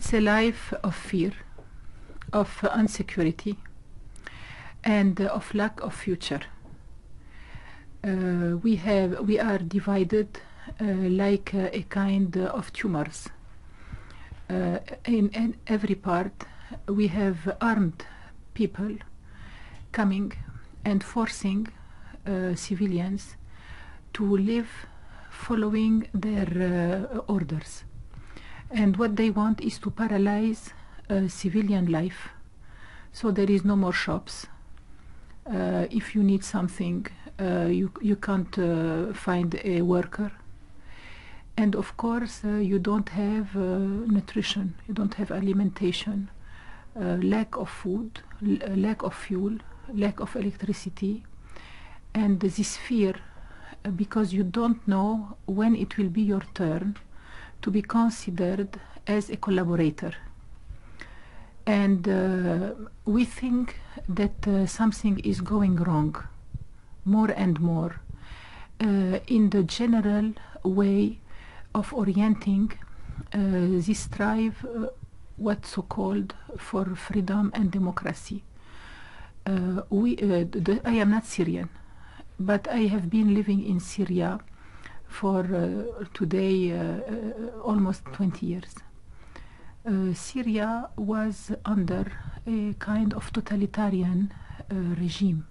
It's a life of fear, of insecurity, and of lack of future. We are divided like a kind of tumors. In every part, we have armed people coming and forcing civilians to live following their orders. And what they want is to paralyze civilian life. So there is no more shops. If you need something, you can't find a worker. And of course, you don't have nutrition, you don't have alimentation, lack of food, lack of fuel, lack of electricity, and this fear, because you don't know when it will be your turn to be considered as a collaborator. And we think that something is going wrong more and more in the general way of orienting this strive, what's so-called for freedom and democracy. I am not Syrian, but I have been living in Syria for today almost 20 years. Syria was under a kind of totalitarian regime,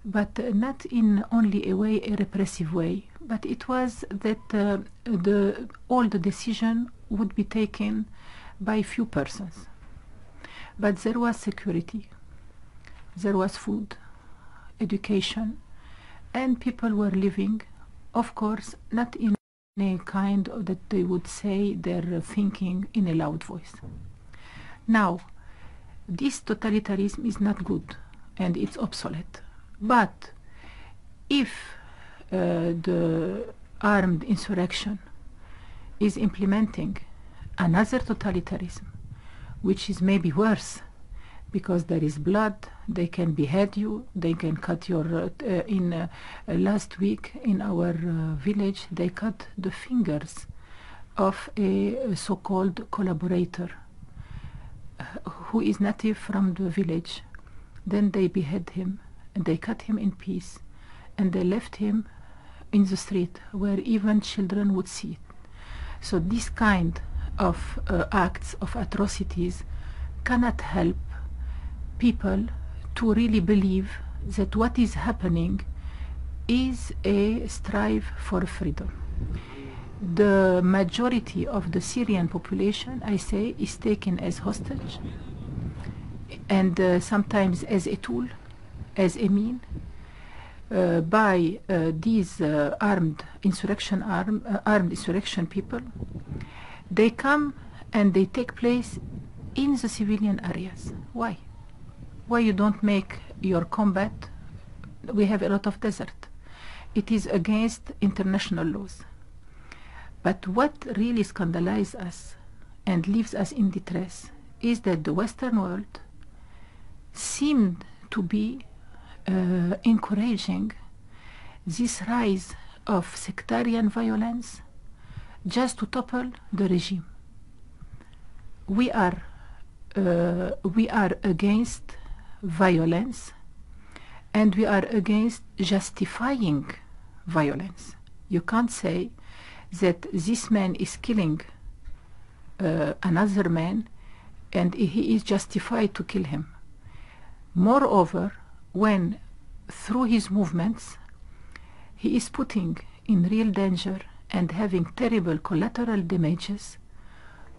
but not in only a way, a repressive way, but it was that all the decision would be taken by few persons. But there was security, there was food, education, and people were living, of course, not in a kind of that they would say they're thinking in a loud voice. Now, this totalitarianism is not good and it's obsolete. But if the armed insurrection is implementing another totalitarianism, which is maybe worse, because there is blood, they can behead you, they can cut your, last week in our village, they cut the fingers of a so-called collaborator who is native from the village. Then they behead him, and they cut him in piece, and they left him in the street where even children would see it. So this kind of acts of atrocities cannot help people to really believe that what is happening is a strive for freedom. The majority of the Syrian population, I say, is taken as hostage and sometimes as a tool, as a mean, by these armed insurrection people. They come and they take place in the civilian areas. Why? Why you don't make your combat? We have a lot of desert. It is against international laws. But what really scandalizes us and leaves us in distress is that the Western world seemed to be encouraging this rise of sectarian violence just to topple the regime. We are against violence, and we are against justifying violence. You can't say that this man is killing another man and he is justified to kill him. Moreover, when through his movements he is putting in real danger and having terrible collateral damages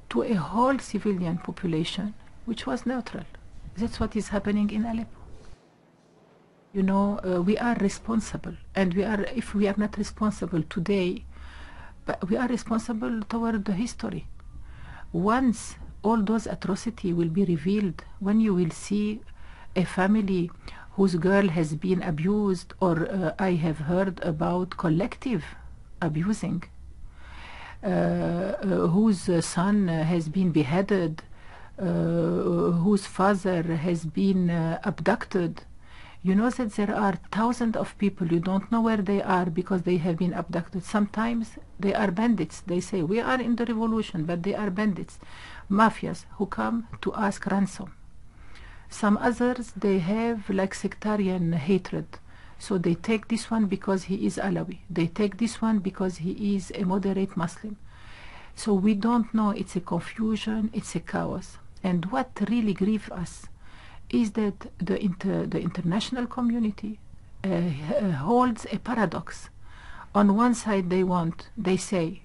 to a whole civilian population which was neutral. That's what is happening in Aleppo. You know, we are responsible, and if we are not responsible today, but we are responsible toward the history. Once all those atrocities will be revealed, when you will see a family whose girl has been abused, or I have heard about collective abusing, whose son has been beheaded, whose father has been abducted You know that there are thousands of people you don't know where they are because they have been abducted. Sometimes they are bandits. They say, we are in the revolution, but they are bandits, mafias who come to ask ransom. Some others, they have like sectarian hatred. So they take this one because he is Alawi. They take this one because he is a moderate Muslim. So we don't know. It's a confusion. It's a chaos. And what really grieves us is that the international community holds a paradox. On one side, they say,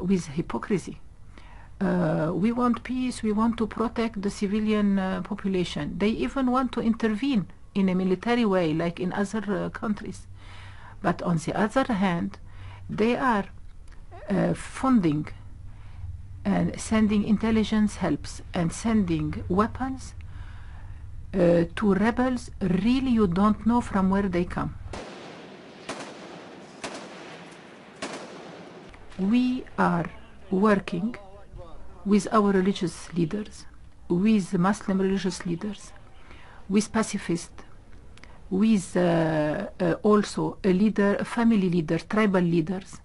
with hypocrisy, we want peace, we want to protect the civilian population. They even want to intervene in a military way, like in other countries. But on the other hand, they are funding and sending intelligence helps and sending weapons to rebels. Really, you don't know from where they come. We are working with our religious leaders, with Muslim religious leaders, with pacifists, with also a family leader, tribal leaders,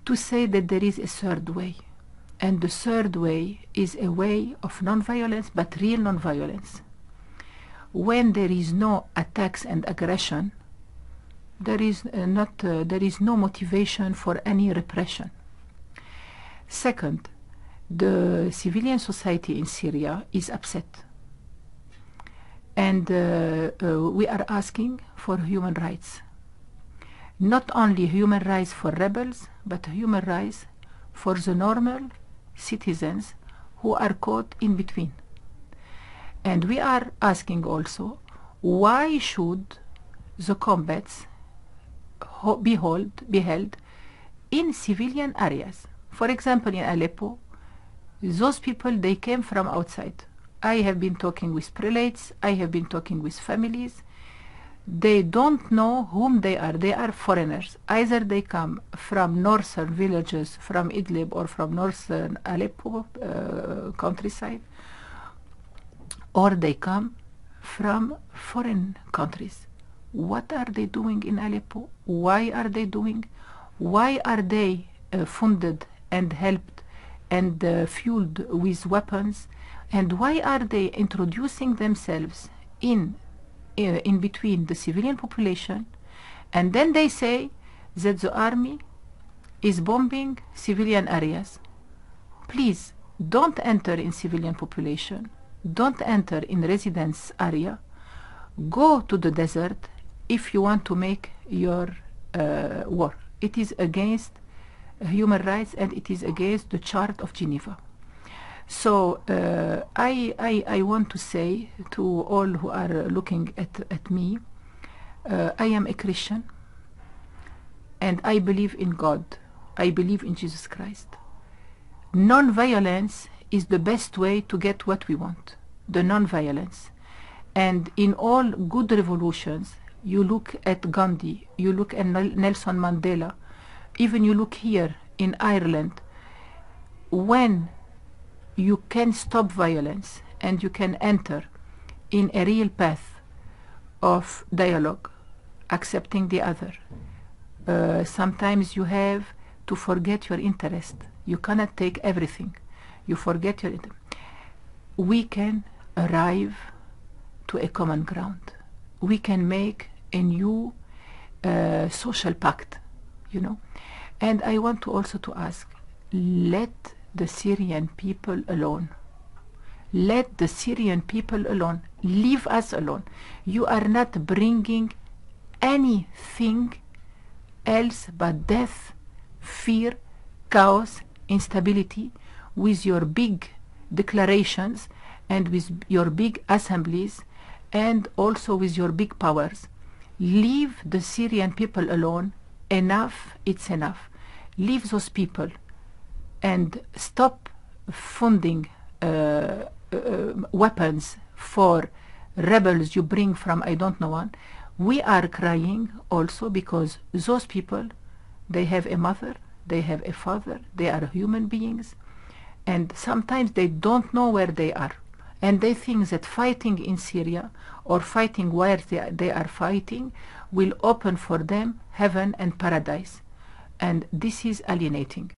to say that there is a third way. And the third way is a way of non-violence, but real non-violence. When there is no attacks and aggression, there is no motivation for any repression. Second, the civilian society in Syria is upset. And we are asking for human rights. Not only human rights for rebels, but human rights for the normal citizens who are caught in between. And we are asking also, why should the combats be held in civilian areas? For example, in Aleppo, those people, they came from outside. I have been talking with prelates, I have been talking with families. They don't know whom they are. They are foreigners. Either they come from northern villages, from Idlib or from northern Aleppo countryside, or they come from foreign countries. What are they doing in Aleppo? Why are they doing? Why are they funded and helped and fueled with weapons? And why are they introducing themselves in between the civilian population? And then they say that the army is bombing civilian areas. Please, don't enter in civilian population. Don't enter in residence area. Go to the desert if you want to make your war. It is against human rights and it is against the Charter of Geneva. So I want to say to all who are looking at me, I am a Christian and I believe in God. I believe in Jesus Christ. Non-violence is the best way to get what we want, the non-violence. And in all good revolutions, you look at Gandhi, you look at Nelson Mandela, even you look here in Ireland, when you can stop violence and you can enter in a real path of dialogue, accepting the other. Sometimes you have to forget your interest. You cannot take everything. You forget your interest. We can arrive to a common ground. We can make a new social pact, you know. And I want to also to ask, let the Syrian people alone. Let the Syrian people alone. Leave us alone. You are not bringing anything else but death, fear, chaos, instability with your big declarations and with your big assemblies and also with your big powers. Leave the Syrian people alone. Enough, it's enough. Leave those people and stop funding weapons for rebels you bring from I don't know one. We are crying also because those people, they have a mother, they have a father, they are human beings, and sometimes they don't know where they are. and they think that fighting in Syria or fighting where they are fighting will open for them heaven and paradise, and this is alienating.